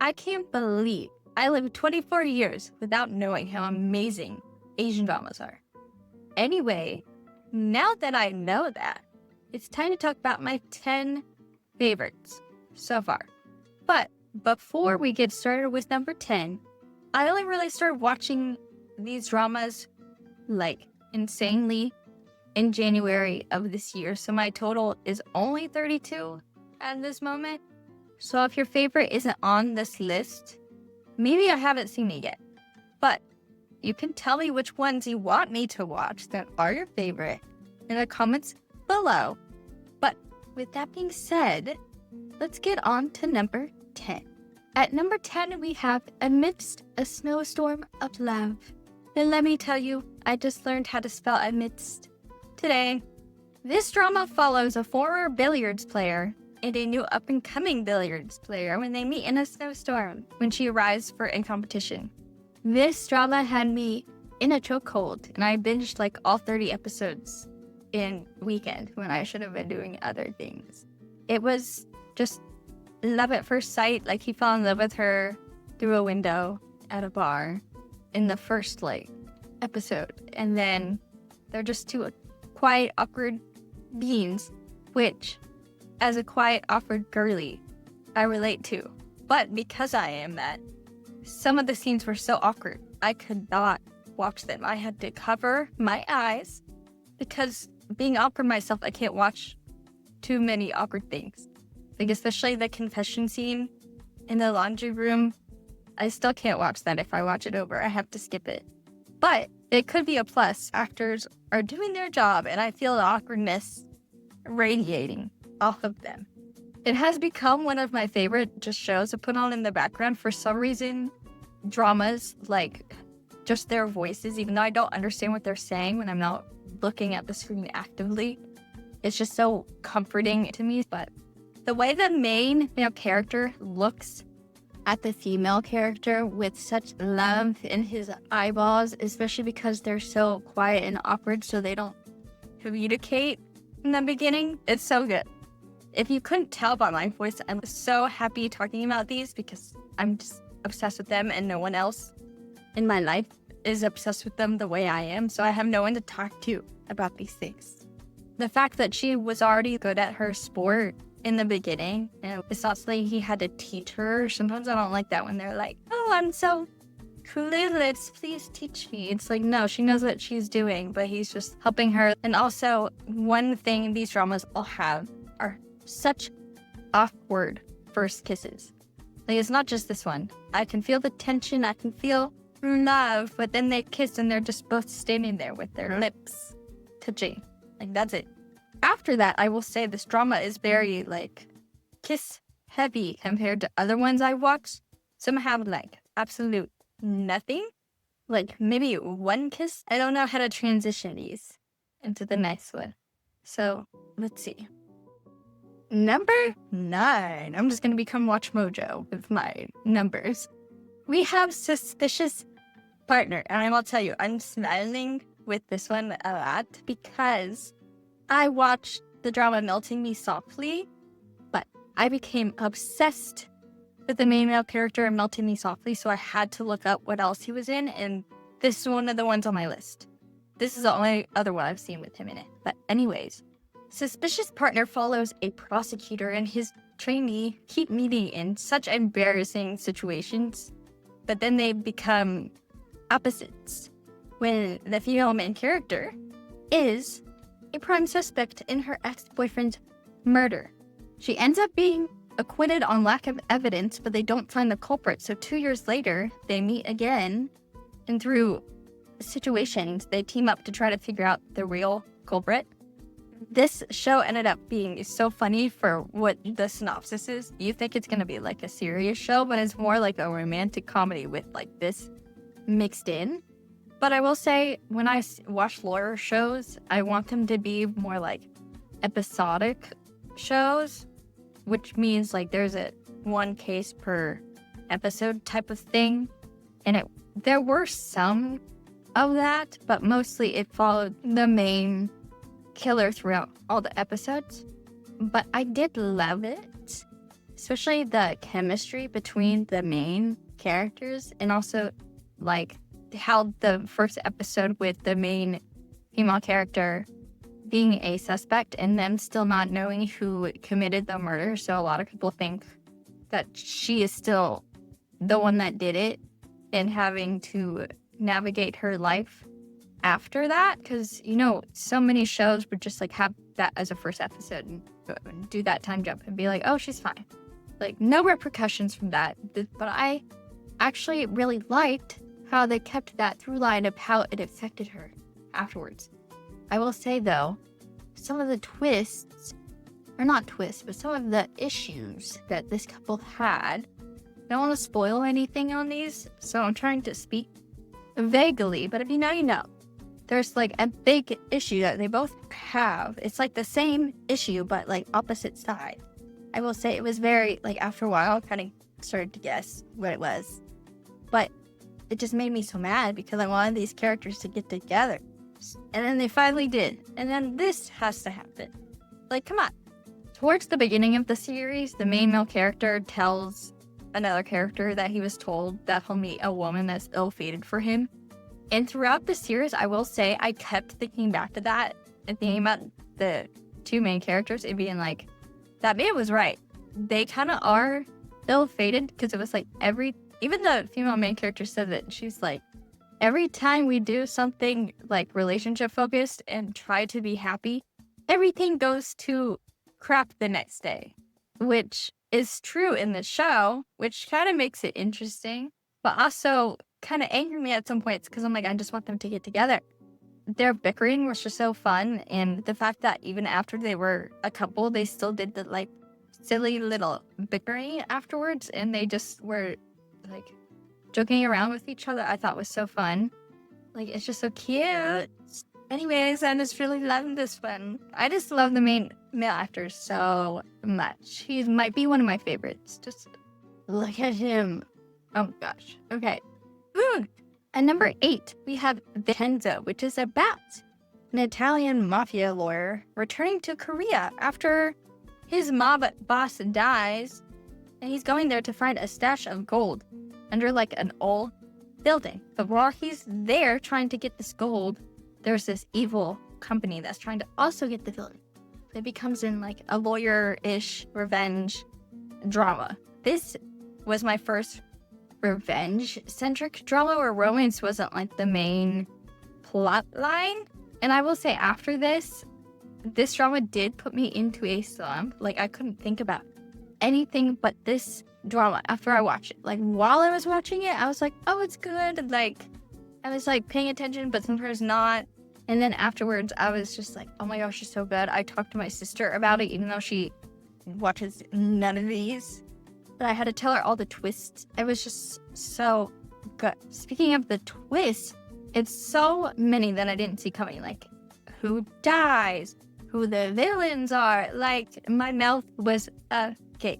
I can't believe I lived 24 years without knowing how amazing Asian dramas are. Anyway, now that I know that, it's time to talk about my 10 favorites so far. But before we get started with number 10, I only really started watching these dramas like insanely in January of this year. So my total is only 32 at this moment. So if your favorite isn't on this list, maybe I haven't seen it yet. But you can tell me which ones you want me to watch that are your favorite in the comments below. But with that being said, let's get on to number 10. At number 10, we have Amidst a Snowstorm of Love. And let me tell you, I just learned how to spell amidst today. This drama follows a former billiards player and a new up-and-coming billiards player when they meet in a snowstorm when she arrives for a competition. This drama had me in a chokehold, and I binged like all 30 episodes in a weekend when I should have been doing other things. It was just love at first sight. Like, he fell in love with her through a window at a bar in the first episode, and then they're just two quiet, awkward beings, which, as a quiet, awkward girly, I relate to. But because I am that, some of the scenes were so awkward, I could not watch them. I had to cover my eyes because being awkward myself, I can't watch too many awkward things. Like, especially the confession scene in the laundry room. I still can't watch that. If I watch it over, I have to skip it. But it could be a plus. Actors are doing their job, and I feel the awkwardness radiating off of them. It has become one of my favorite just shows to put on in the background. For some reason, dramas, like just their voices, even though I don't understand what they're saying when I'm not looking at the screen actively, it's just so comforting to me. But the way the main male character looks at the female character with such love in his eyeballs, especially because they're so quiet and awkward, so they don't communicate in the beginning, it's so good. If you couldn't tell by my voice, I'm so happy talking about these because I'm just obsessed with them, and no one else in my life is obsessed with them the way I am, so I have no one to talk to about these things. The fact that she was already good at her sport in the beginning, and it's not something he had to teach her. Sometimes I don't like that when they're like, oh, I'm so clueless, please teach me. It's like, no, she knows what she's doing, but he's just helping her. And also, one thing these dramas all have are such awkward first kisses. Like, it's not just this one. I can feel the tension, I can feel love, but then they kiss and they're just both standing there with their lips touching. Like, that's it. After that, I will say this drama is very, kiss heavy compared to other ones I watched. Some have, absolute nothing. Like, maybe one kiss. I don't know how to transition these into the next one. So, let's see. Number 9. I'm just going to become Watch Mojo with my numbers. We have Suspicious Partner. And I will tell you, I'm smiling with this one a lot because I watched the drama Melting Me Softly, but I became obsessed with the main male character in Melting Me Softly, so I had to look up what else he was in, and this is one of the ones on my list. This is the only other one I've seen with him in it. But anyways, Suspicious Partner follows a prosecutor and his trainee keep meeting in such embarrassing situations, but then they become opposites when the female main character is a prime suspect in her ex-boyfriend's murder. She ends up being acquitted on lack of evidence, but they don't find the culprit. So 2 years later, they meet again, and through situations, they team up to try to figure out the real culprit. This show ended up being so funny for what the synopsis is. You think it's going to be like a serious show, but it's more like a romantic comedy with this mixed in. But I will say, when I watch lawyer shows, I want them to be more like episodic shows, which means there's a one case per episode type of thing. And there were some of that, but mostly it followed the main killer throughout all the episodes. But I did love it. especially the chemistry between the main characters, and also like how the first episode with the main female character being a suspect and them still not knowing who committed the murder. So a lot of people think that she is still the one that did it, and having to navigate her life after that, because so many shows would just like have that as a first episode and do that time jump and be like, oh, she's fine, like no repercussions from that. But I actually really liked how they kept that through line of how it affected her afterwards. I will say though, some of the twists, or not twists, but some of the issues that this couple had, I don't want to spoil anything on these, so I'm trying to speak vaguely, but if you know, you know. There's like a big issue that they both have. It's like the same issue, but like opposite side. I will say it was very, like after a while, I kind of started to guess what it was. But it just made me so mad because I wanted these characters to get together. And then they finally did. And then this has to happen. Like, come on. Towards the beginning of the series, the main male character tells another character that he was told that he'll meet a woman that's ill-fated for him. And throughout the series, I will say, I kept thinking back to that and thinking about the two main characters and being like, that man was right. They kind of are ill-fated, because it was like even the female main character said that she's like, every time we do something like relationship focused and try to be happy, everything goes to crap the next day, which is true in the show, which kind of makes it interesting, but also kind of angered me at some points because I'm like, I just want them to get together. Their bickering was just so fun, and the fact that even after they were a couple, they still did the like silly little bickering afterwards, and they just were like joking around with each other, I thought was so fun. Like, it's just so cute. Anyways, I just really love this one. I just love the main male actor so much. He might be one of my favorites. Just look at him. Oh gosh. Okay. At number 8, we have Vincenzo, which is about an Italian mafia lawyer returning to Korea after his mob boss dies, and he's going there to find a stash of gold under like an old building. But while he's there trying to get this gold, there's this evil company that's trying to also get the building. It becomes in like a lawyer-ish revenge drama. This was my first revenge-centric drama where romance wasn't like the main plot line. And I will say after this drama did put me into a slump. Like, I couldn't think about anything but this drama after I watched it. Like, while I was watching it, I was like, oh, it's good. And, like, I was like paying attention, but sometimes not. And then afterwards, I was just like, oh my gosh, it's so good. I talked to my sister about it, even though she watches none of these. But I had to tell her all the twists. It was just so good. Speaking of the twists, it's so many that I didn't see coming. Like, who dies, who the villains are. Like, my mouth was agape.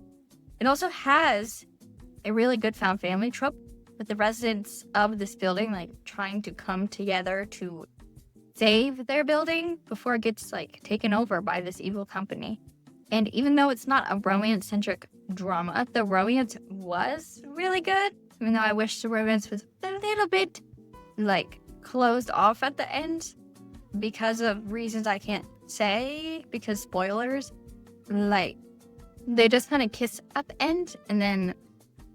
It also has a really good found family trope with the residents of this building, like, trying to come together to save their building before it gets, like, taken over by this evil company. And even though it's not a romance-centric drama, the romance was really good. Even though I wish the romance was a little bit, like, closed off at the end because of reasons I can't say, because spoilers. Like, they just kind of kiss at the end and then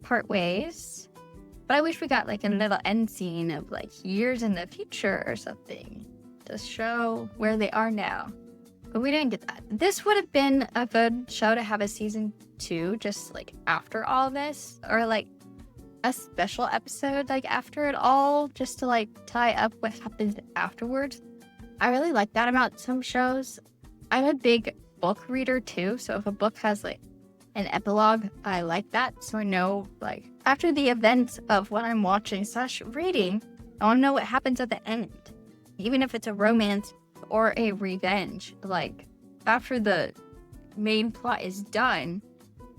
part ways. But I wish we got, like, a little end scene of, like, years in the future or something to show where they are now. But we didn't get that. This would have been a good show to have a season 2, just like after all this, or like a special episode like after it all, just to like tie up what happened afterwards. I really like that about some shows. I'm a big book reader too, so if a book has like an epilogue, I like that. So I know, like, after the events of what I'm watching / reading, I want to know what happens at the end, even if it's a romance or a revenge. Like, after the main plot is done,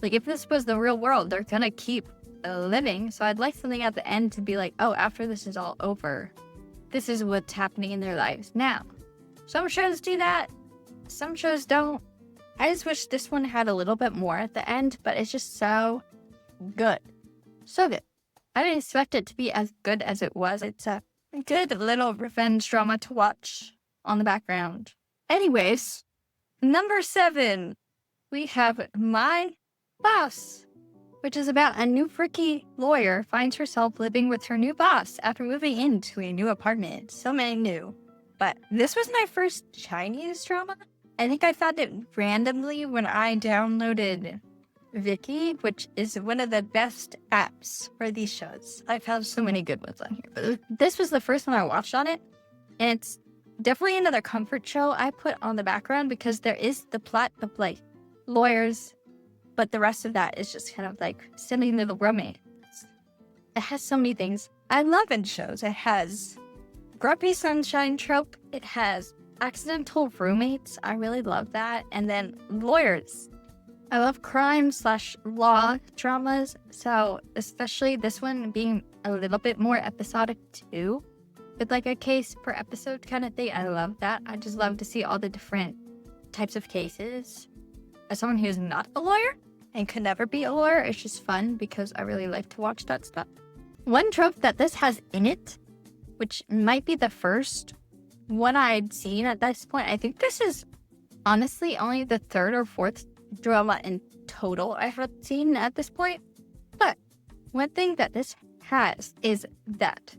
like, if this was the real world, they're gonna keep living. So I'd like something at the end to be like, oh, after this is all over, this is what's happening in their lives now. Some shows do that, some shows don't. I just wish this one had a little bit more at the end, but it's just so good. So good. I didn't expect it to be as good as it was. It's a good little revenge drama to watch on the background. Anyways, number 7, we have My Boss, which is about a new freaky lawyer finds herself living with her new boss after moving into a new apartment. So many new. But this was my first Chinese drama. I think I found it randomly when I downloaded Viki, which is one of the best apps for these shows. I found so many good ones on here. But this was the first one I watched on it. And it's definitely another comfort show I put on the background because there is the plot of like lawyers, but the rest of that is just kind of like silly little romance. It has so many things I love in shows. It has grumpy sunshine trope. It has accidental roommates. I really love that. And then lawyers. I love crime/law dramas, so especially this one being a little bit more episodic too, with like a case per episode kind of thing. I love that. I just love to see all the different types of cases. As someone who's not a lawyer and could never be a lawyer, it's just fun because I really like to watch that stuff. One trope that this has in it, which might be the first one I'd seen at this point, I think this is honestly only the 3rd or 4th drama in total I have seen at this point. But one thing that this has is that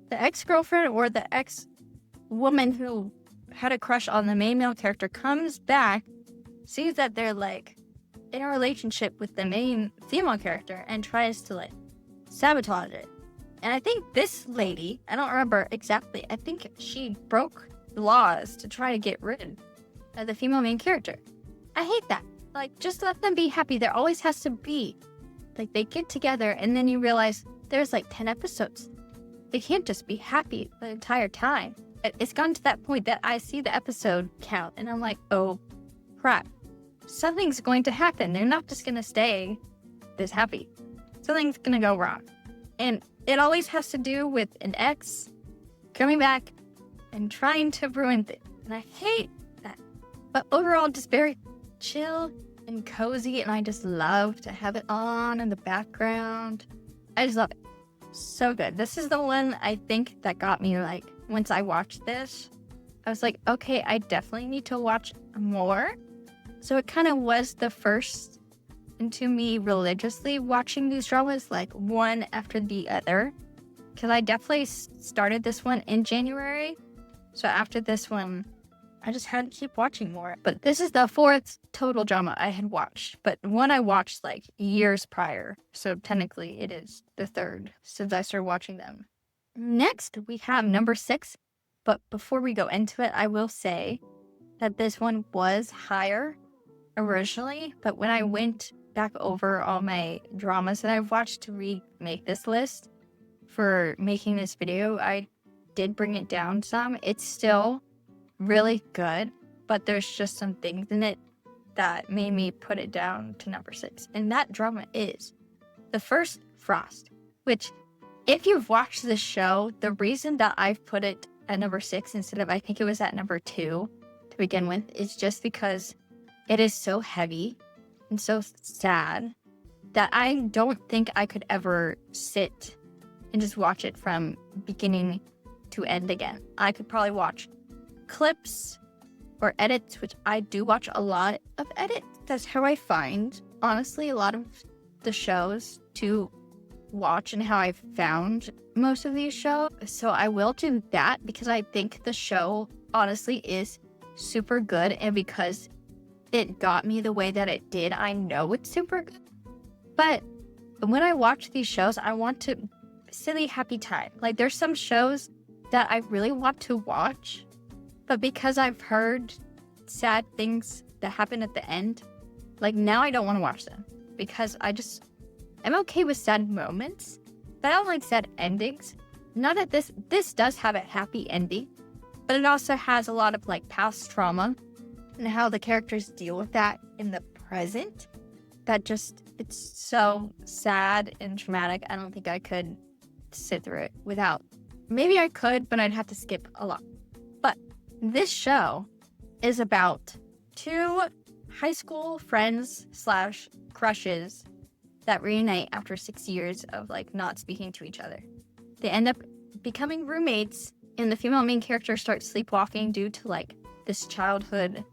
the ex-girlfriend or the ex-woman who had a crush on the main male character comes back, sees that they're like in a relationship with the main female character and tries to like sabotage it. And I think this lady, I don't remember exactly, I think she broke the laws to try to get rid of the female main character. I hate that. Like, just let them be happy. There always has to be. Like, they get together and then you realize there's like 10 episodes. They can't just be happy the entire time. It's gotten to that point that I see the episode count and I'm like, oh, crap. Something's going to happen. They're not just going to stay this happy. Something's going to go wrong. And it always has to do with an ex coming back and trying to ruin things. And I hate that. But overall, just very chill and cozy, and I just love to have it on in the background. I just love it. So good. This is the one I think that got me, like, once I watched this, I was like, okay, I definitely need to watch more. So it kind of was the first into me religiously watching these dramas, like one after the other, because I definitely started this one in January. So after this one, I just had to keep watching more. But this is the 4th total drama I had watched. But one I watched like years prior. So technically it is the 3rd since I started watching them. Next, we have number 6. But before we go into it, I will say that this one was higher originally. But when I went back over all my dramas that I've watched to remake this list for making this video, I did bring it down some. It's still really good, but there's just some things in it that made me put it down to number 6. And that drama is The First Frost, which if you've watched the show, the reason that I've put it at number 6 instead of, I think it was at number 2 to begin with, is just because it is so heavy and so sad that I don't think I could ever sit and just watch it from beginning to end again. I could probably watch clips or edits, which I do watch a lot of edits. That's how I find, honestly, a lot of the shows to watch and how I've found most of these shows. So I will do that because I think the show, honestly, is super good. And because it got me the way that it did, I know it's super good. But when I watch these shows, I want to silly happy time. Like, there's some shows that I really want to watch, but because I've heard sad things that happen at the end, like, now I don't want to watch them because I'm okay with sad moments, but I don't like sad endings. Not that this does have a happy ending, but it also has a lot of like past trauma and how the characters deal with that in the present. That just, it's so sad and traumatic. I don't think I could sit through it without. Maybe I could, but I'd have to skip a lot. But this show is about 2 high school friends slash crushes that reunite after 6 years of like not speaking to each other. They end up becoming roommates, and the female main character starts sleepwalking due to like this childhood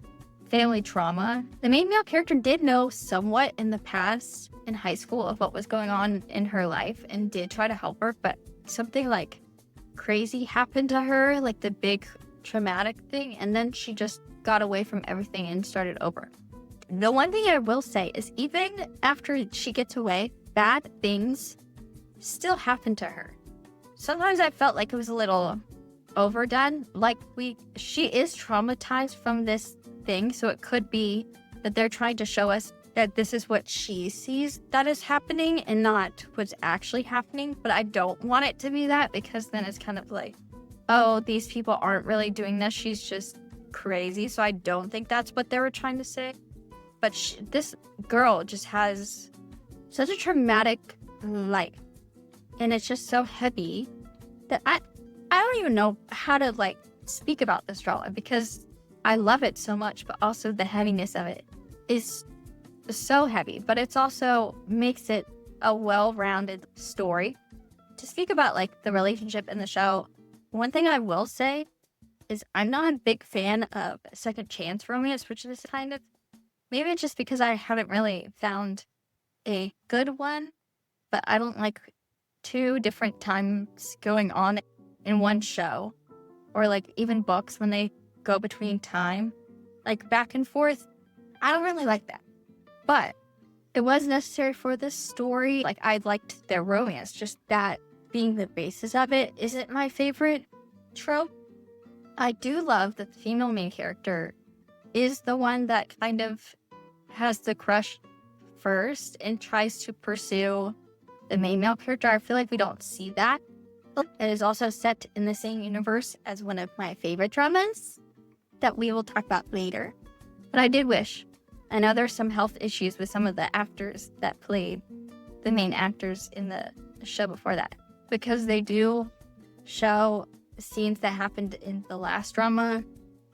family trauma. The main male character did know somewhat in the past in high school of what was going on in her life and did try to help her, but something like crazy happened to her, like the big traumatic thing, and then she just got away from everything and started over. The one thing I will say is even after she gets away, bad things still happen to her. Sometimes I felt like it was a little overdone. Like she is traumatized from this thing, so it could be that they're trying to show us that this is what she sees that is happening and not what's actually happening. But I don't want it to be that, because then it's kind of like, oh, these people aren't really doing this. She's just crazy. So I don't think that's what they were trying to say. But this girl just has such a traumatic life. And it's just so heavy that I don't even know how to like speak about this drama, because I love it so much, but also the heaviness of it is so heavy. But it's also makes it a well-rounded story. To speak about like the relationship in the show, one thing I will say is I'm not a big fan of second chance romance, which is kind of, maybe it's just because I haven't really found a good one, but I don't like two different times going on in one show, or like even books when they go between time, like back and forth. I don't really like that, but it was necessary for this story. Like I liked their romance, just that being the basis of it isn't my favorite trope. I do love that the female main character is the one that kind of has the crush first and tries to pursue the main male character. I feel like we don't see that. It is also set in the same universe as one of my favorite dramas that we will talk about later. But I did wish, I know there's some health issues with some of the actors that played the main actors in the show before that, because they do show scenes that happened in the last drama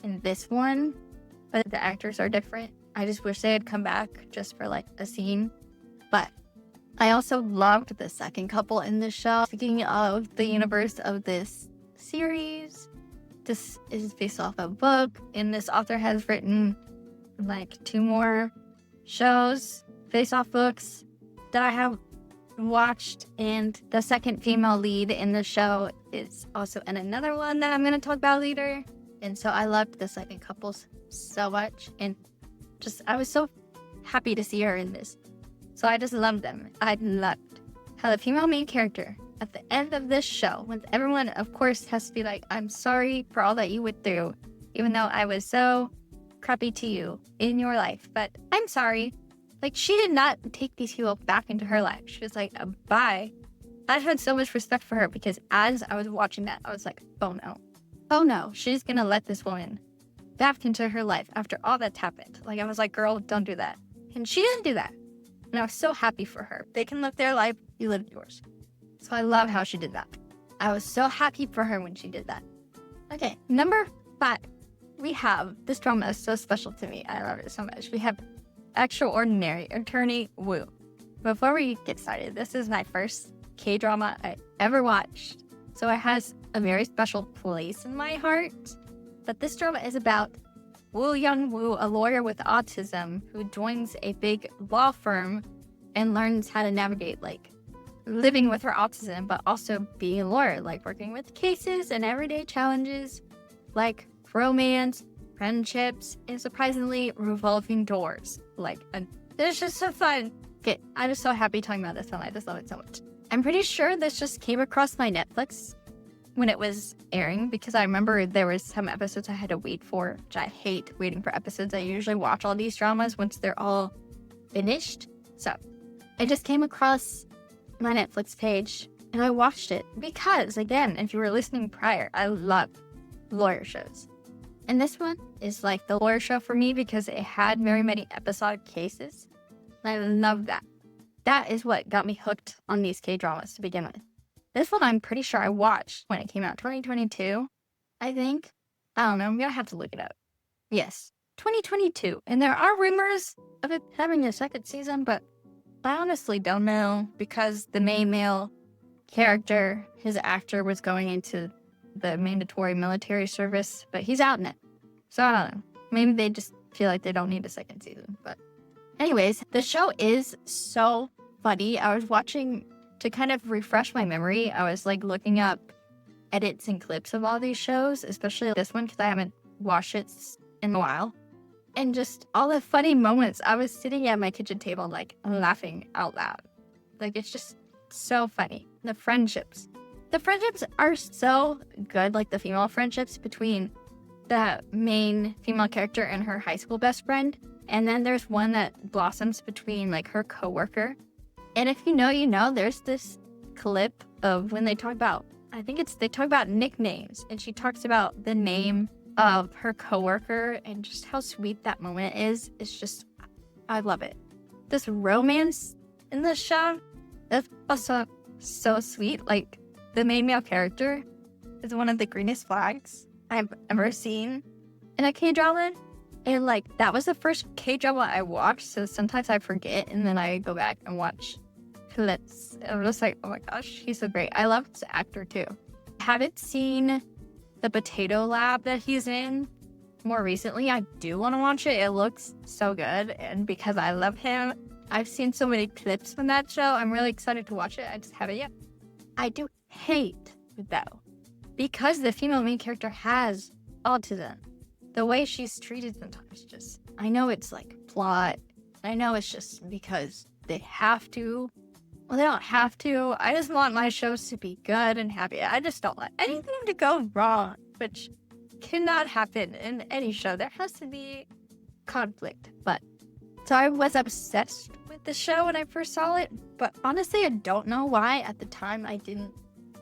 in this one, but the actors are different. I just wish they had come back just for like a scene. But I also loved the second couple in this show. Speaking of the universe of this series, this is based off a book, and this author has written like 2 more shows based off books that I have watched, and the second female lead in the show is also in another one that I'm going to talk about later. And so I loved the second couples so much, and just I was so happy to see her in this. So I just loved them. I loved how the female main character at the end of this show, when everyone of course has to be like, I'm sorry for all that you went through, even though I was so crappy to you in your life, but I'm sorry. Like, she did not take these people back into her life. She was like, bye. I had so much respect for her, because as I was watching that, I was like, oh no, she's gonna let this woman back into her life after all that's happened. Like, I was like, girl, don't do that. And she didn't do that. And I was so happy for her. They can live their life, you live yours. So I love how she did that. I was so happy for her when she did that. Okay, number 5. We have, this drama is so special to me. I love it so much. We have Extraordinary Attorney Woo. Before we get started, this is my first K-drama I ever watched, so it has a very special place in my heart. But this drama is about Woo Young-woo, a lawyer with autism who joins a big law firm and learns how to navigate like living with her autism, but also being a lawyer, like working with cases and everyday challenges like romance, friendships, and surprisingly revolving doors. It's just so fun. Okay, I'm just so happy talking about this one. I just love it so much. I'm pretty sure this just came across my Netflix when it was airing, because I remember there was some episodes I had to wait for, which I hate waiting for episodes. I usually watch all these dramas once they're all finished. So I just came across my Netflix page and I watched it because, again, if you were listening prior, I love lawyer shows. And this one is like the lawyer show for me because it had very many episodic cases. And I love that. That is what got me hooked on these K-dramas to begin with. This one I'm pretty sure I watched when it came out, 2022, I think. I don't know, I'm gonna have to look it up. Yes, 2022. And there are rumors of it having a second season, but I honestly don't know because the main male character, his actor, was going into the mandatory military service, but he's out in it. So I don't know. Maybe they just feel like they don't need a second season. But anyways, the show is so funny. I was watching to kind of refresh my memory. I was like looking up edits and clips of all these shows, especially this one because I haven't watched it in a while. And just all the funny moments. I was sitting at my kitchen table like laughing out loud. Like it's just so funny. The friendships are so good, like the female friendships between the main female character and her high school best friend. And then there's one that blossoms between like her coworker. And if you know, you know, there's this clip of when they talk about, they talk about nicknames, and she talks about the name of her coworker and just how sweet that moment is. It's just, I love it. This romance in the show is also so sweet. Like the main male character is one of the greenest flags I've ever seen in a K-drama. And like that was the first K-drama I watched, so sometimes I forget and then I go back and watch clips. I'm just like, oh my gosh, he's so great. I love this actor too. Haven't seen the Potato Lab that he's in more recently. I do want to watch it. It looks so good, and because I love him, I've seen so many clips from that show. I'm really excited to watch it. I just haven't yet. I do hate, though, because the female main character has autism, the way she's treated sometimes just, I know it's like plot. I know it's just because they have to. Well, they don't have to. I just want my shows to be good and happy. I just don't want anything to go wrong, which cannot happen in any show. There has to be conflict. But so I was obsessed with the show when I first saw it, but honestly, I don't know why at the time I didn't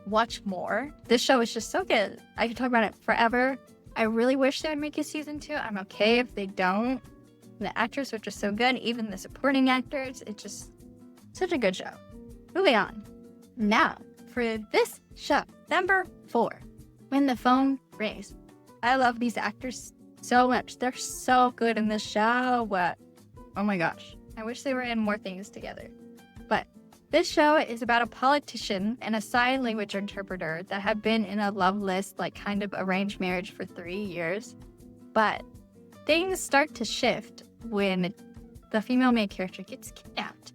watch more. This show is just so good. I could talk about it forever. I really wish they would make a season 2. I'm okay if they don't. The actors are just so good. Even the supporting actors. It's just such a good show. Moving on. Now, for this show, number 4, When the Phone Rings. I love these actors so much. They're so good in this show. Oh my gosh. I wish they were in more things together. But this show is about a politician and a sign language interpreter that have been in a loveless, like kind of arranged marriage for 3 years. But things start to shift when the female main character gets kidnapped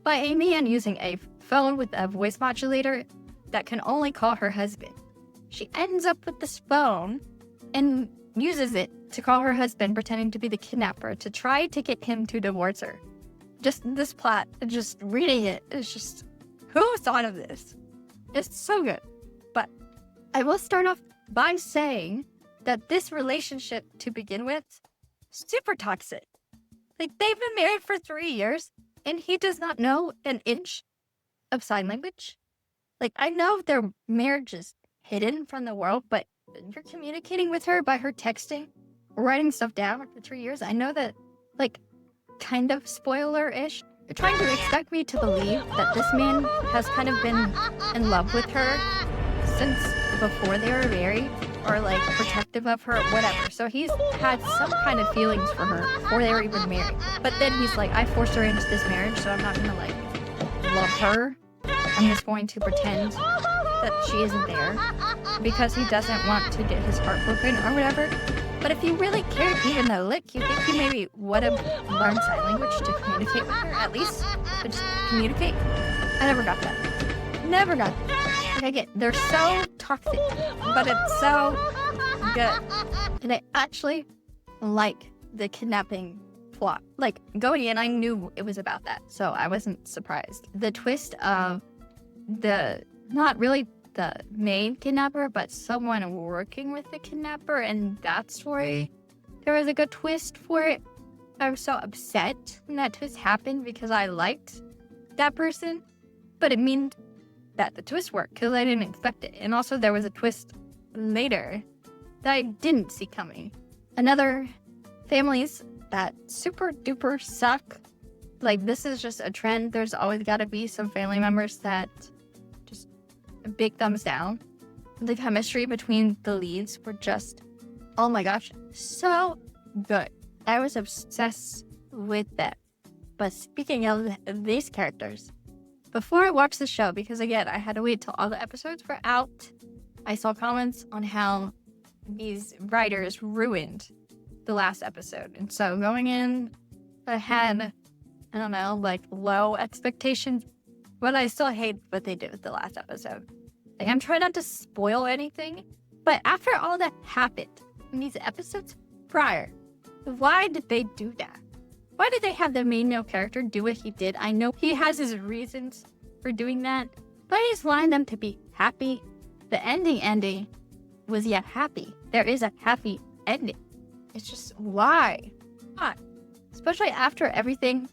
by a man using a phone with a voice modulator that can only call her husband. She ends up with this phone and uses it to call her husband, pretending to be the kidnapper, to try to get him to divorce her. Just this plot, just reading it, is just, who thought of this? It's so good. But I will start off by saying that this relationship, to begin with, super toxic. Like, they've been married for 3 years, and he does not know an inch of sign language. Like, I know their marriage is hidden from the world, but you're communicating with her by her texting, writing stuff down for 3 years. I know that, like, kind of spoiler-ish. You're trying to expect me to believe that this man has kind of been in love with her since before they were married, or like protective of her, whatever. So he's had some kind of feelings for her before they were even married. But then he's like, I forced her into this marriage, so I'm not gonna like love her. I'm just going to pretend that she isn't there because he doesn't want to get his heart broken or whatever. But if you really cared even a lick, you think he maybe would have learned sign language to communicate with her, at least to just communicate. I never got that. Never got that. Like, I get, they're so toxic, but it's so good. And I actually like the kidnapping plot. Like, going in, I knew it was about that, so I wasn't surprised. The twist of not really the main kidnapper, but someone working with the kidnapper, and that story, there was a good twist for it. I was so upset when that twist happened because I liked that person, but it meant that the twist worked because I didn't expect it. And also there was a twist later that I didn't see coming. Another families that super duper suck. Like, this is just a trend. There's always got to be some family members that just a big thumbs down. The chemistry between the leads were just, oh my gosh, so good. I was obsessed with them. But speaking of these characters, before I watched the show, because again, I had to wait till all the episodes were out, I saw comments on how these writers ruined the last episode. And so going in, I had, I don't know, like low expectations, but I still hate what they did with the last episode. Like, I'm trying not to spoil anything, but after all that happened in these episodes prior, why did they do that? Why did they have the main male character do what he did? I know he has his reasons for doing that, but I just wanted them to be happy. The ending was yet happy. There is a happy ending. It's just, why? Why? Especially after everything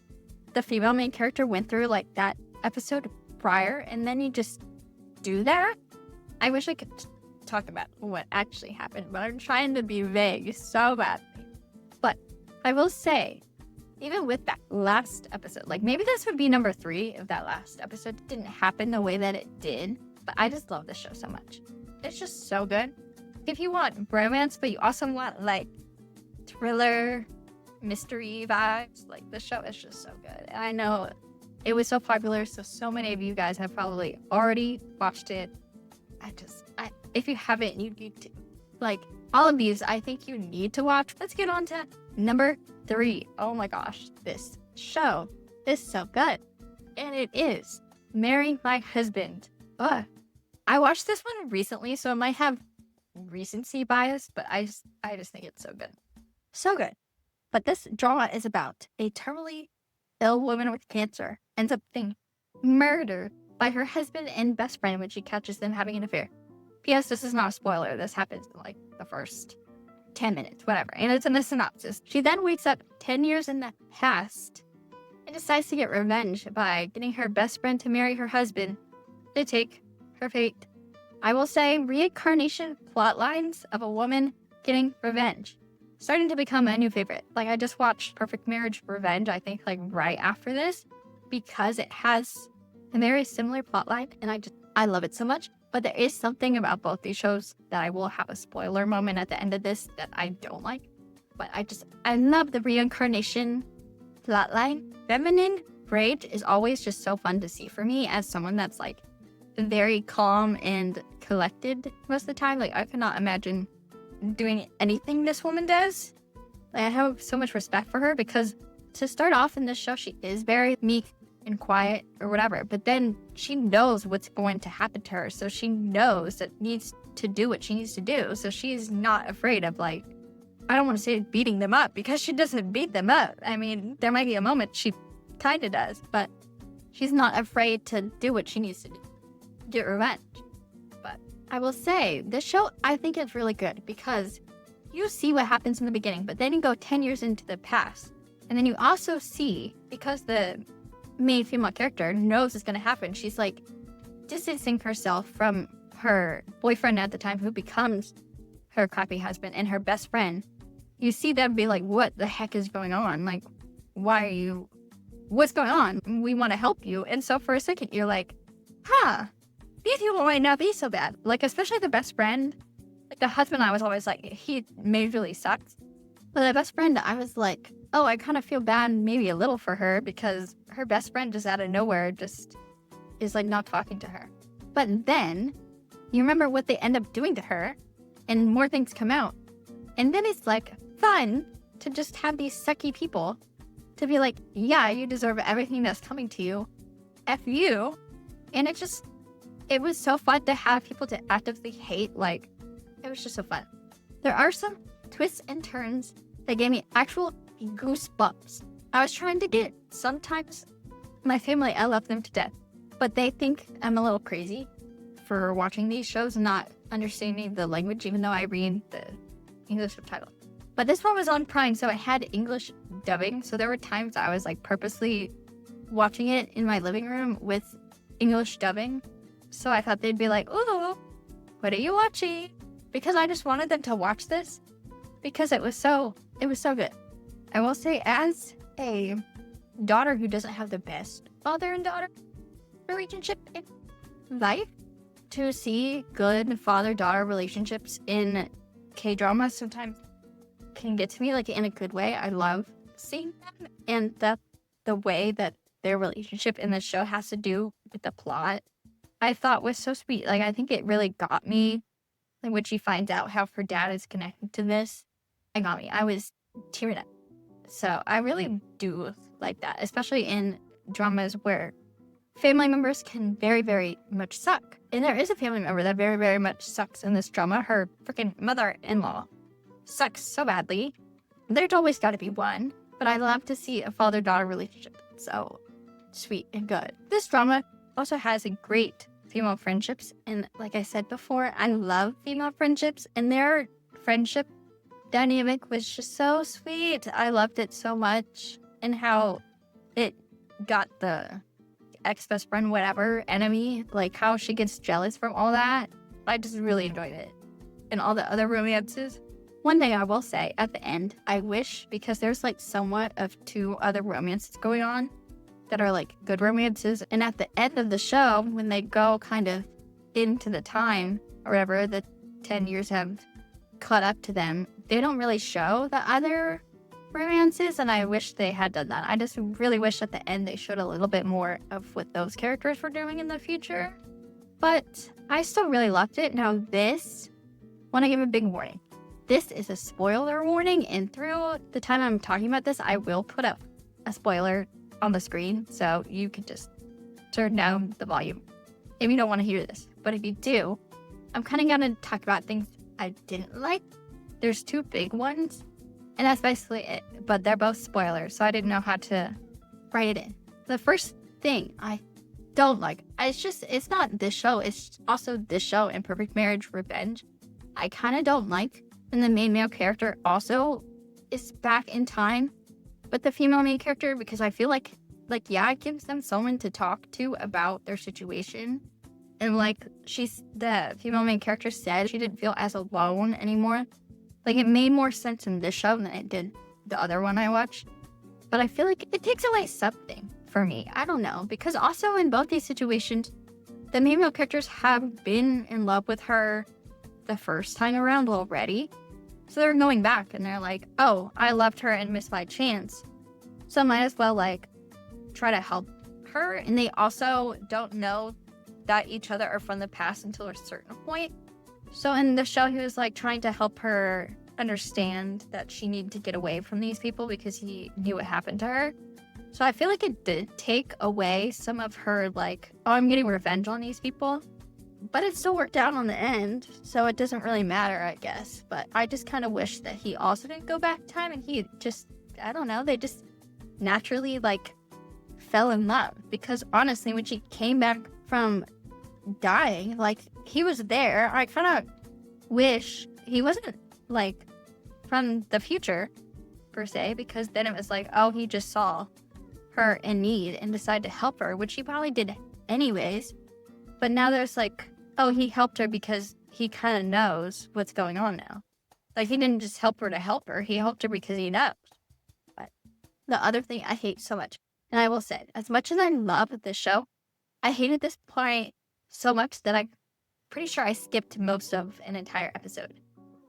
the female main character went through, like that episode prior, and then you just do that? I wish I could talk about what actually happened, but I'm trying to be vague so badly. But I will say, even with that last episode, like maybe this would be number 3 if that last episode didn't happen the way that it did. But I just love this show so much. It's just so good. If you want romance, but you also want like thriller, mystery vibes, like the show is just so good. And I know it was so popular, so many of you guys have probably already watched it. If you haven't, you need to. Like, all of these, I think you need to watch. Let's get on to number 3. Oh my gosh, this show is so good. And it is Marry My Husband. Ugh. I watched this one recently, so it might have recency bias, but I just think it's so good. So good. But this drama is about a terminally ill woman with cancer ends up being murdered by her husband and best friend when she catches them having an affair. P.S. This is not a spoiler. This happens in like the first 10 minutes, whatever. And it's in the synopsis. She then wakes up 10 years in the past and decides to get revenge by getting her best friend to marry her husband to take her fate. I will say reincarnation plot lines of a woman getting revenge. Starting to become a new favorite. Like, I just watched Perfect Marriage Revenge, I think, like right after this, because it has a very similar plotline, and I love it so much. But there is something about both these shows that I will have a spoiler moment at the end of this that I don't like. But I love the reincarnation plotline. Feminine rage is always just so fun to see for me as someone that's like very calm and collected most of the time. Like, I cannot imagine doing anything this woman does. Like, I have so much respect for her because to start off in this show, she is very meek and quiet or whatever, but then she knows what's going to happen to her, so she knows that needs to do what she needs to do, so she's not afraid of, like, I don't want to say beating them up, because she doesn't beat them up. I mean, there might be a moment she kind of does, but she's not afraid to do what she needs to do, get revenge. But I will say, this show, I think is really good, because you see what happens in the beginning, but then you go 10 years into the past, and then you also see, because the main female character knows it's going to happen, she's like distancing herself from her boyfriend at the time, who becomes her crappy husband, and her best friend. You see them be like, what the heck is going on? Like, what's going on? We want to help you. And so for a second, you're like, these people might not be so bad. Like, especially the best friend. Like, the husband, I was always like, he majorly sucks. But the best friend, I was like, oh, I kind of feel bad maybe a little for her, because her best friend just out of nowhere just is like not talking to her. But then you remember what they end up doing to her, and more things come out. And then it's like fun to just have these sucky people to be like, yeah, you deserve everything that's coming to you. F you. And it was so fun to have people to actively hate. Like, it was just so fun. There are some twists and turns that gave me actual goosebumps. I was trying to get, sometimes my family, I love them to death, but they think I'm a little crazy for watching these shows and not understanding the language, even though I read the English subtitle. But this one was on Prime, so I had English dubbing, so there were times I was like purposely watching it in my living room with English dubbing. So I thought they'd be like, ooh, what are you watching? Because I just wanted them to watch this, because it was so good. I will say, as a daughter who doesn't have the best father and daughter relationship in life, to see good father-daughter relationships in K-dramas sometimes can get to me, like, in a good way. I love seeing them, and the way that their relationship in the show has to do with the plot, I thought was so sweet. Like, I think it really got me, like, when she finds out how her dad is connected to this, it got me. I was tearing up. So I really do like that, especially in dramas where family members can very, very much suck. And there is a family member that very, very much sucks in this drama. Her freaking mother-in-law sucks so badly. There's always got to be one, but I love to see a father-daughter relationship. So sweet and good. This drama also has a great female friendships, and like I said before, I love female friendships, and their friendship dynamic was just so sweet. I loved it so much, and how it got the ex-best friend, whatever, enemy, like how she gets jealous from all that. I just really enjoyed it. And all the other romances. One thing I will say at the end, I wish, because there's like somewhat of two other romances going on that are like good romances, and at the end of the show, when they go kind of into the time or whatever, the 10 years have caught up to them, they don't really show the other romances, and I wish they had done that. I just really wish at the end they showed a little bit more of what those characters were doing in the future. But I still really loved it. Now this, want to give a big warning. This is a spoiler warning, and through the time I'm talking about this, I will put up a spoiler on the screen, so you can just turn down the volume if you don't want to hear this. But if you do, I'm kind of going to talk about things I didn't like. There's two big ones, and that's basically it. But they're both spoilers, so I didn't know how to write it in. The first thing I don't like, it's not this show, it's also this show and Perfect Marriage Revenge. I kind of don't like when the main male character also is back in time with the female main character, because I feel like yeah, it gives them someone to talk to about their situation. And like the female main character said, she didn't feel as alone anymore. Like, it made more sense in this show than it did the other one I watched. But I feel like it takes away something for me. I don't know. Because also in both these situations, the main male characters have been in love with her the first time around already. So they're going back and they're like, oh, I loved her and missed my chance, so I might as well like try to help her. And they also don't know that each other are from the past until a certain point. So in the show, he was like trying to help her understand that she needed to get away from these people because he knew what happened to her. So I feel like it did take away some of her like, oh, I'm getting revenge on these people. But it still worked out on the end, so it doesn't really matter, I guess. But I just kind of wish that he also didn't go back in time, and he just, I don't know, they just naturally, like, fell in love. Because honestly, when she came back from dying, like, he was there. I kind of wish he wasn't, like, from the future, per se, because then it was like, oh, he just saw her in need and decided to help her, which he probably did anyways. But now there's like, oh, he helped her because he kind of knows what's going on now. Like, he didn't just help her to help her. He helped her because he knows. But the other thing I hate so much, and I will say, as much as I love this show, I hated this point so much that I'm pretty sure I skipped most of an entire episode.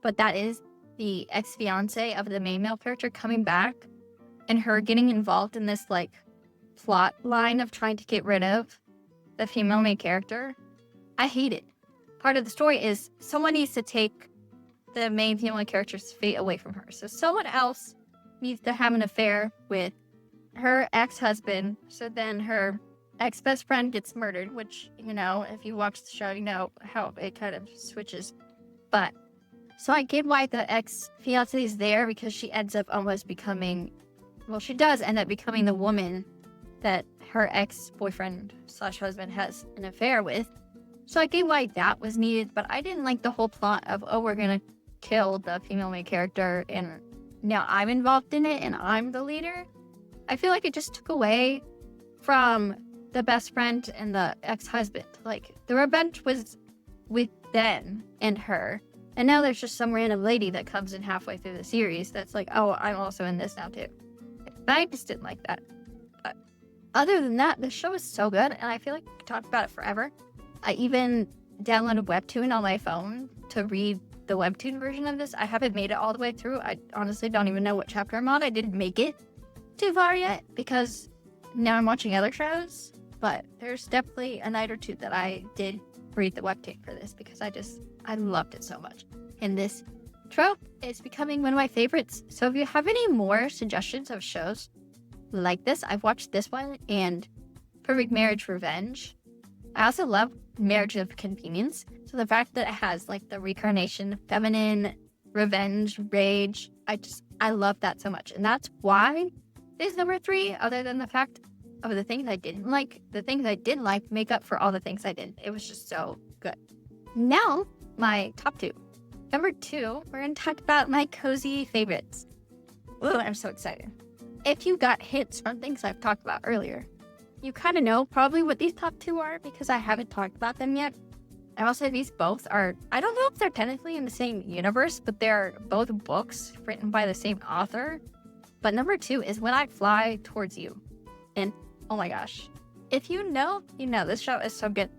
But that is the ex-fiance of the main male character coming back and her getting involved in this, like, plot line of trying to get rid of the female main character. I hate it. Part of the story is someone needs to take the main female character's fate away from her. So someone else needs to have an affair with her ex-husband, so then her ex-best friend gets murdered, which, you know, if you watch the show, you know how it kind of switches. But, so I get why the ex-fiance is there, because she ends up almost becoming, well, she does end up becoming the woman that her ex-boyfriend / husband has an affair with. So I get why that was needed, but I didn't like the whole plot of, oh, we're gonna kill the female main character and now I'm involved in it and I'm the leader. I feel like it just took away from the best friend and the ex-husband. Like, the revenge was with them and her, and now there's just some random lady that comes in halfway through the series that's like, oh, I'm also in this now too. I just didn't like that. Other than that, the show is so good, and I feel like I could talk about it forever. I even downloaded Webtoon on my phone to read the webtoon version of this. I haven't made it all the way through. I honestly don't even know what chapter I'm on. I didn't make it too far yet because now I'm watching other shows. But there's definitely a night or two that I did read the webtoon for this because I loved it so much. And this trope is becoming one of my favorites. So if you have any more suggestions of shows like this, I've watched this one and Perfect Marriage Revenge. I also love Marriage of Convenience. So the fact that it has like the reincarnation, feminine, revenge, rage, I love that so much. And that's why it's number 3, other than the fact of the things I didn't like. The things I did like make up for all the things I didn't. It was just so good. Now, my top 2. Number 2, we're going to talk about my cozy favorites. Ooh, I'm so excited. If you got hints from things I've talked about earlier, you kind of know probably what these top 2 are because I haven't talked about them yet. I will say these both are, I don't know if they're technically in the same universe, but they're both books written by the same author. But number 2 is When I Fly Towards You. And oh my gosh, if you know, this show is so good.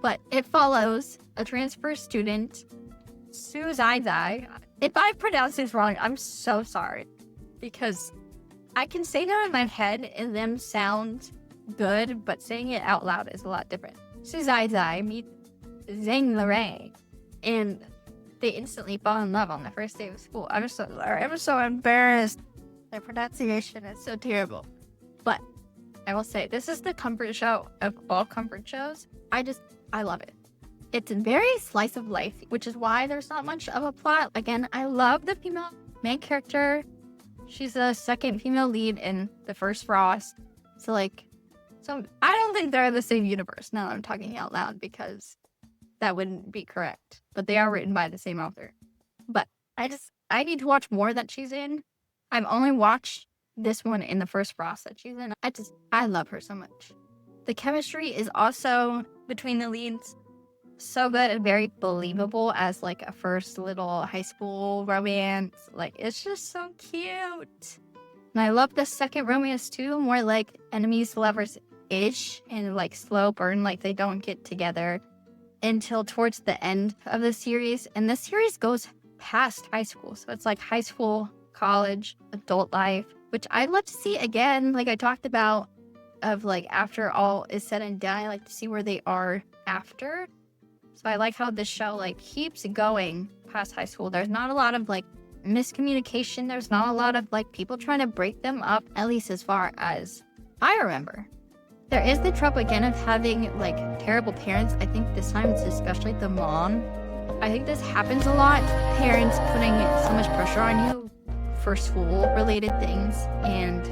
But it follows a transfer student, Su Zai Zai. If I pronounce this wrong, I'm so sorry. Because I can say them in my head and them sound good, but saying it out loud is a lot different. Su Zai Zai meets Zhang Lorei, and they instantly fall in love on the first day of school. I'm so sorry. I'm so embarrassed. My pronunciation is so terrible. But I will say, this is the comfort show of all comfort shows. I love it. It's very slice of life, which is why there's not much of a plot. Again, I love the female main character. She's the second female lead in the first Frost. So I don't think they're the same universe now that I'm talking out loud because that wouldn't be correct. But they are written by the same author. But I need to watch more that she's in. I've only watched this one in the first Frost that she's in. I love her so much. The chemistry is also between the leads so good and very believable as like a first little high school romance. Like, it's just so cute. And I love the second romance too, more like enemies to lovers-ish and like slow burn, like they don't get together until towards the end of the series. And this series goes past high school. So it's like high school, college, adult life, which I'd love to see again, like I talked about, of like after all is said and done. I like to see where they are after. So I like how this show like keeps going past high school. There's not a lot of like miscommunication. There's not a lot of like people trying to break them up, at least as far as I remember. There is the trope again of having like terrible parents. I think this time it's especially the mom. I think this happens a lot. Parents putting so much pressure on you for school related things, and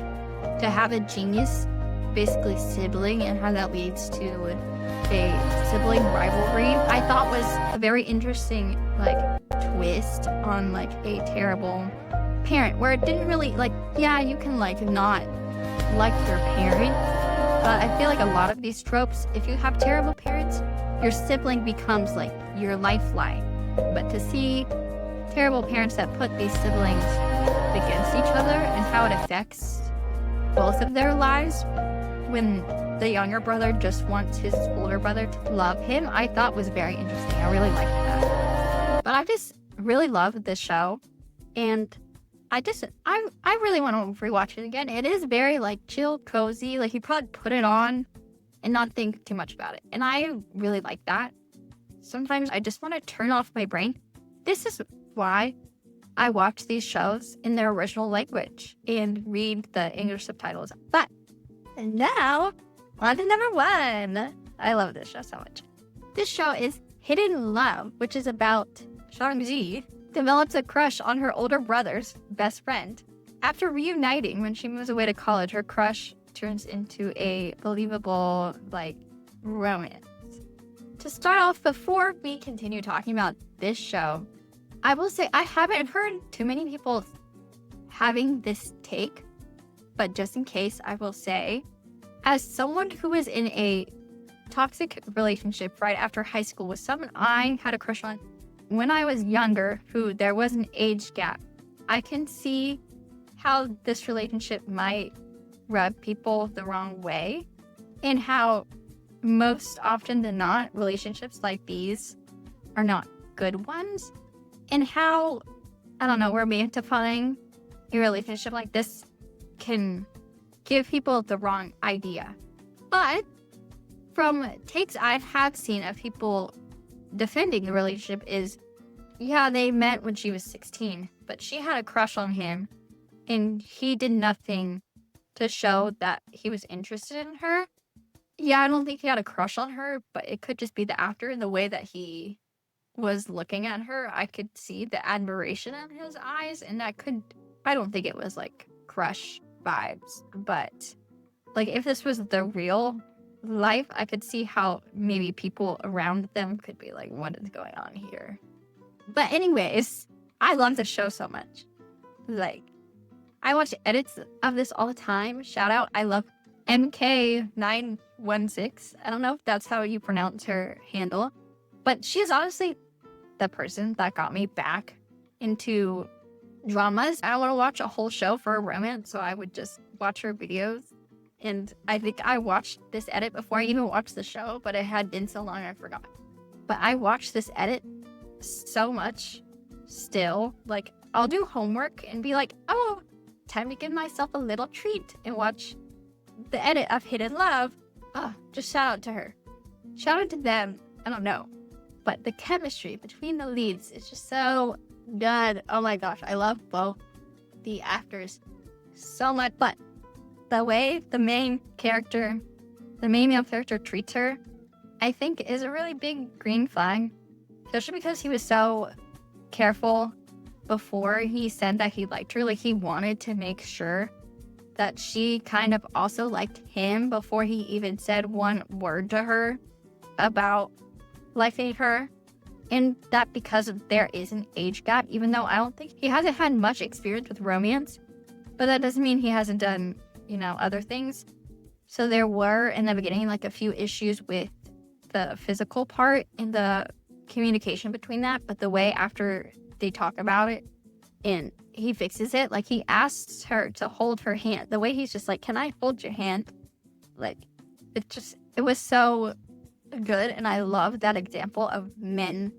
to have a genius basically sibling and how that leads to a sibling rivalry, I thought was a very interesting like twist on like a terrible parent, where it didn't really like, yeah, you can like not like your parent, but I feel like a lot of these tropes, if you have terrible parents, your sibling becomes like your lifeline. But to see terrible parents that put these siblings against each other and how it affects both of their lives when the younger brother just wants his older brother to love him, I thought was very interesting. I really liked that. But I just really love this show, and I really want to rewatch it again. It is very like chill, cozy. Like you probably put it on and not think too much about it. And I really like that. Sometimes I just want to turn off my brain. This is why I watch these shows in their original language and read the English subtitles. But now, on to number 1. I love this show so much. This show is Hidden Love, which is about Shang-Ji develops a crush on her older brother's best friend. After reuniting when she moves away to college, her crush turns into a believable, like, romance. To start off, before we continue talking about this show, I will say I haven't heard too many people having this take, but just in case, I will say, as someone who was in a toxic relationship right after high school with someone I had a crush on when I was younger, who there was an age gap, I can see how this relationship might rub people the wrong way, and how most often than not, relationships like these are not good ones. and how, I don't know, romantifying a relationship like this can give people the wrong idea. But from takes I have seen of people defending the relationship is, yeah, they met when she was 16, but she had a crush on him, and he did nothing to show that he was interested in her. Yeah, I don't think he had a crush on her, but it could just be the actor and the way that he was looking at her. I could see the admiration in his eyes, and I don't think it was like crush vibes, but like if this was the real life, I could see how maybe people around them could be like, what is going on here? But anyways, I love the show so much. Like, I watch edits of this all the time. Shout out, I love MK916. I don't know if that's how you pronounce her handle, but she's honestly the person that got me back into dramas. I don't want to watch a whole show for a romance, so I would just watch her videos. And I think I watched this edit before I even watched the show, but it had been so long I forgot. But I watched this edit so much still. Like, I'll do homework and be like, oh, time to give myself a little treat and watch the edit of Hidden Love. Oh, just shout out to her. Shout out to them. I don't know. But the chemistry between the leads is just so good. Oh my gosh, I love both the actors so much. But the way the main male character treats her, I think is a really big green flag. Especially because he was so careful before he said that he liked her. Like, he wanted to make sure that she kind of also liked him before he even said one word to her about liking her. And that because there is an age gap, even though I don't think he hasn't had much experience with romance, but that doesn't mean he hasn't done, other things. So there were in the beginning like a few issues with the physical part and the communication between that, but the way after they talk about it and he fixes it, like he asks her to hold her hand. The way he's just like, can I hold your hand? Like, it was so good, and I love that example of men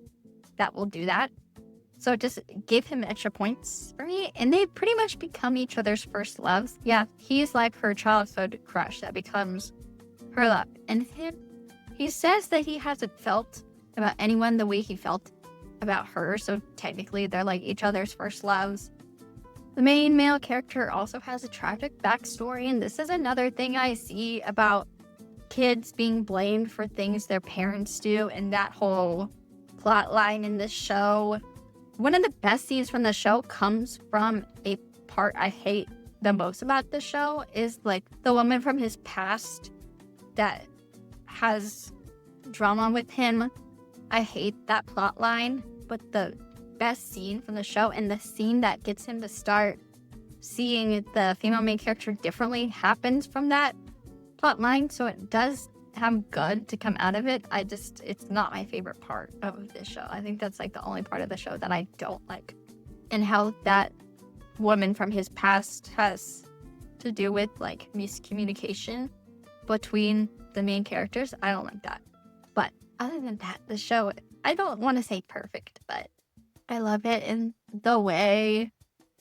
that will do that. So it just gave him extra points for me, and they pretty much become each other's first loves. Yeah, he's like her childhood crush that becomes her love. And he says that he hasn't felt about anyone the way he felt about her, so technically they're like each other's first loves. The main male character also has a tragic backstory, and this is another thing I see about kids being blamed for things their parents do, and that whole plot line in this show. One of the best scenes from the show comes from a part I hate the most about the show, is like the woman from his past that has drama with him. I hate that plot line, but the best scene from the show and the scene that gets him to start seeing the female main character differently happens from that plot line, so it does have good to come out of it. It's not my favorite part of this show. I think that's like the only part of the show that I don't like, and how that woman from his past has to do with like miscommunication between the main characters. I don't like that. But other than that, the show, I don't want to say perfect, but I love it in the way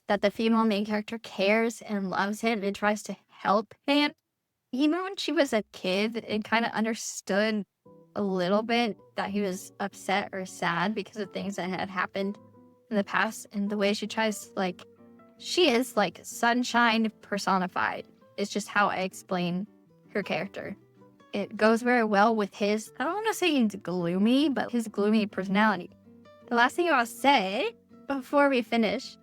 that the female main character cares and loves him and tries to help him. Even when she was a kid, it kind of understood a little bit that he was upset or sad because of things that had happened in the past. And the way she tries, like, she is like sunshine personified. It's just how I explain her character. It goes very well with his, I don't want to say he's gloomy, but his gloomy personality. The last thing I'll say before we finish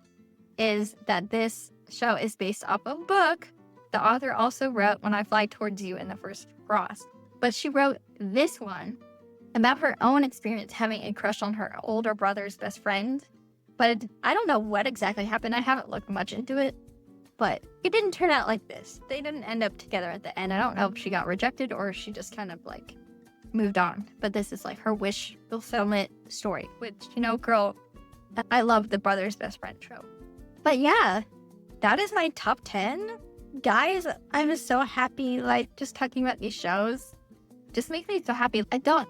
is that this show is based off a book the author also wrote When I Fly Towards You and the First Frost. But she wrote this one about her own experience having a crush on her older brother's best friend. But I don't know what exactly happened. I haven't looked much into it. But it didn't turn out like this. They didn't end up together at the end. I don't know if she got rejected or she just kind of like moved on. But this is like her wish fulfillment story, which, girl, I love the brother's best friend trope. But yeah, that is my top 10. Guys, I'm so happy, like, just talking about these shows just makes me so happy. I don't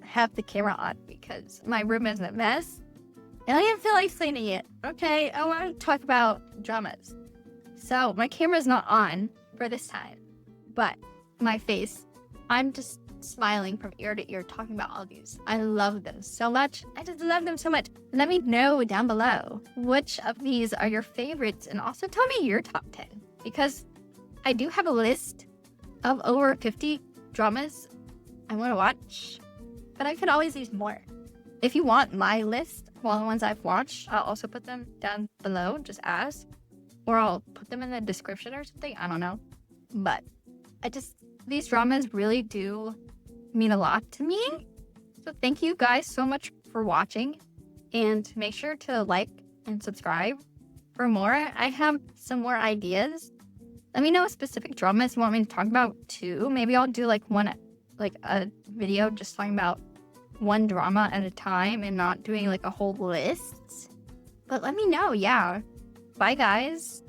have the camera on because my room is a mess, I don't even feel like explaining it. Okay, I want to talk about dramas. So my camera's not on for this time, but my face, I'm just smiling from ear to ear talking about all these. I love them so much. I just love them so much. Let me know down below which of these are your favorites, and also tell me your top 10, because I do have a list of over 50 dramas I want to watch, but I could always use more. If you want my list of all the ones I've watched, I'll also put them down below. Just ask, or I'll put them in the description or something. I don't know. But these dramas really do mean a lot to me. So thank you guys so much for watching, and make sure to like and subscribe for more. I have some more ideas. Let me know specific dramas you want me to talk about too. Maybe I'll do like a video just talking about one drama at a time and not doing like a whole list. But let me know. Yeah. Bye guys.